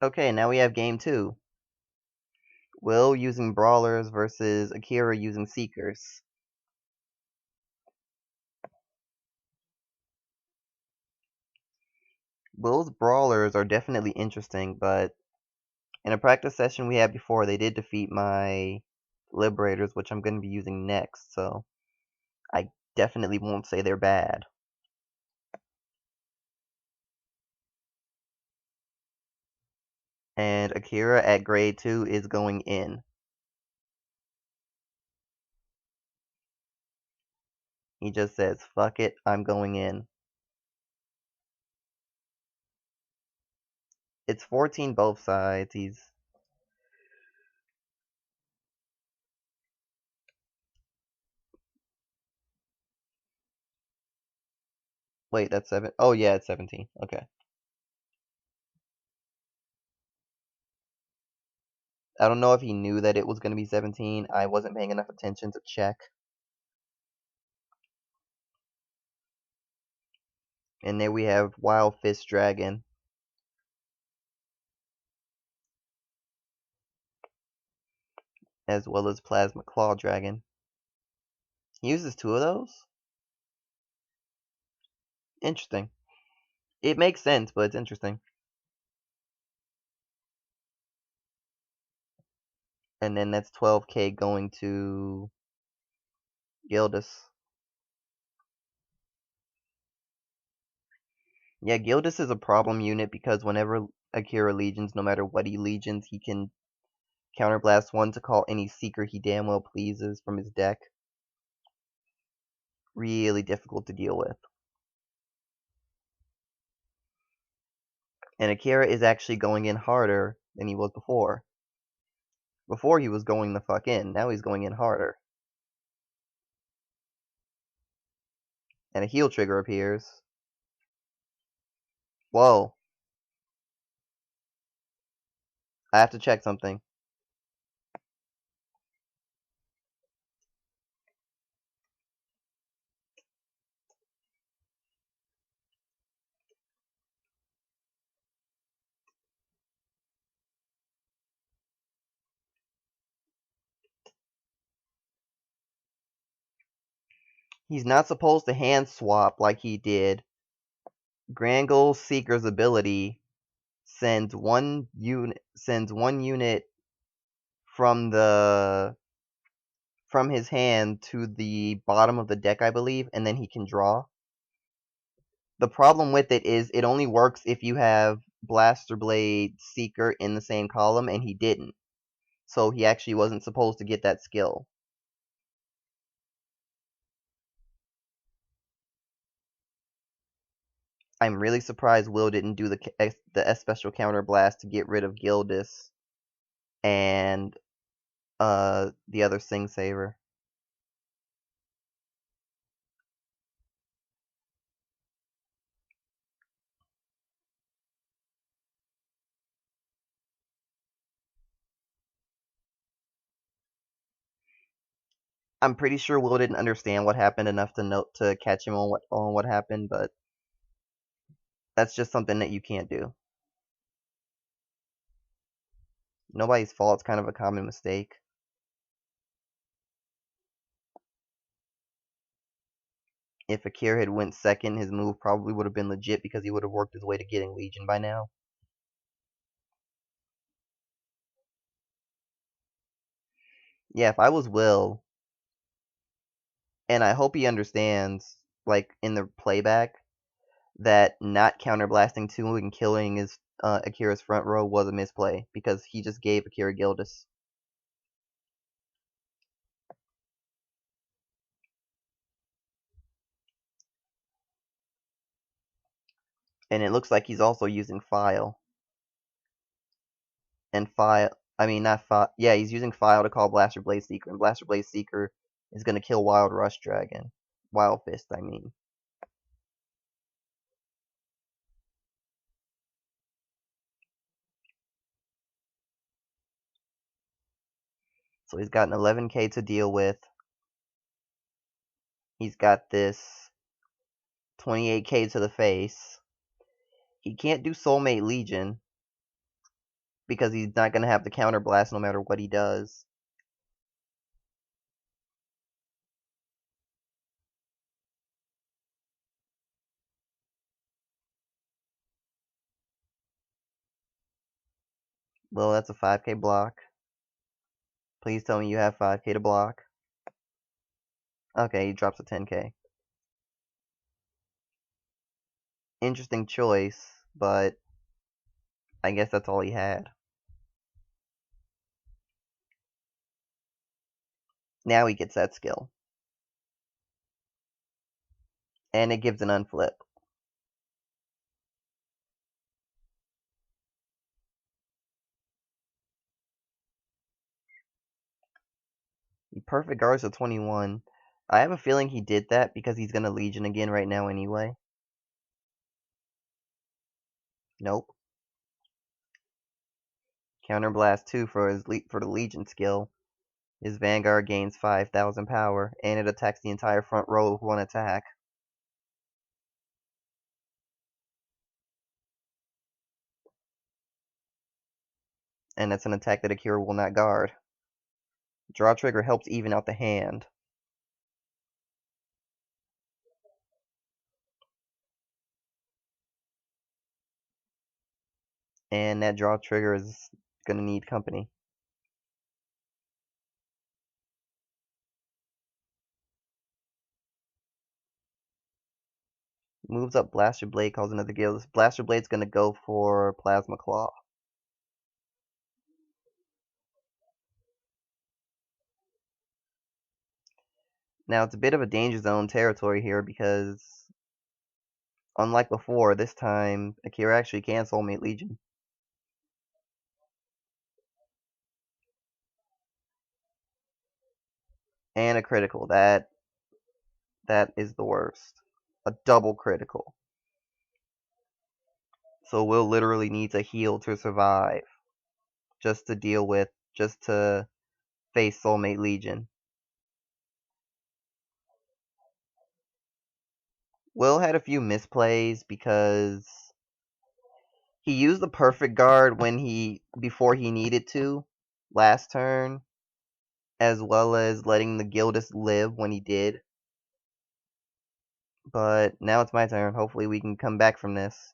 Okay, now we have game two. Will using brawlers versus Akira using seekers. Will's brawlers are definitely interesting, but in a practice session we had before, they did defeat my liberators, which I'm going to be using next, so I definitely won't say they're bad. And Akira at grade 2 is going in. He just says, fuck it, I'm going in. It's 14 both sides. Wait, that's 7. Oh, yeah, it's 17. Okay. I don't know if he knew that it was going to be 17. I wasn't paying enough attention to check. And there we have Wild Fist Dragon, as well as Plasma Claw Dragon. He uses two of those? Interesting. It makes sense, but it's interesting. And then that's 12k going to Gildas. Yeah, Gildas is a problem unit because whenever Akira legions, no matter what he legions, he can counterblast one to call any seeker he damn well pleases from his deck. Really difficult to deal with. And Akira is actually going in harder than he was before. Before he was going the fuck in, now he's going in harder. And a heal trigger appears. Whoa. I have to check something. He's not supposed to hand swap like he did. Grangle Seeker's ability sends one unit from the from his hand to the bottom of the deck, I believe, and then he can draw. The problem with it is it only works if you have Blaster Blade Seeker in the same column, and he didn't. So he actually wasn't supposed to get that skill. I'm really surprised Will didn't do the S special counter blast to get rid of Gildas and the other Sing Saver. I'm pretty sure Will didn't understand what happened enough to catch him on what happened, but that's just something that you can't do. Nobody's fault. It's kind of a common mistake. If Akira had went second, his move probably would have been legit because he would have worked his way to getting Legion by now. Yeah, if I was Will, and I hope he understands, like in the playback, that not counterblasting 2 and killing his Akira's front row was a misplay because he just gave Akira Gildas. And it looks like he's also using File. And File, I mean not File, yeah, he's using File to call Blaster Blade Seeker, and Blaster Blade Seeker is going to kill Wild Rush Dragon. Wild Fist, I mean. So he's got an 11k to deal with. He's got this 28k to the face. He can't do Soulmate Legion. because he's not going to have the counter blast no matter what he does. Well, that's a 5k block. Please tell me you have 5k to block. Okay, he drops a 10k. Interesting choice, but I guess that's all he had. Now he gets that skill. And it gives an unflip. He perfect guards to 21. I have a feeling he did that because he's going to Legion again right now anyway. Nope. Counterblast 2 for the Legion skill. His Vanguard gains 5,000 power, and it attacks the entire front row with one attack. And that's an attack that Akira will not guard. Draw trigger helps even out the hand. And that draw trigger is going to need company. Moves up Blaster Blade, calls another guild. Blaster Blade's going to go for Plasma Claw. Now, it's a bit of a danger zone territory here because, unlike before, this time Akira actually can Soulmate Legion. And a critical. That is the worst. A double critical. So we'll literally need to heal to survive. Just to face Soulmate Legion. Will had a few misplays because he used the perfect guard before he needed to last turn, as well as letting the Guildist live when he did. But now it's my turn. Hopefully we can come back from this.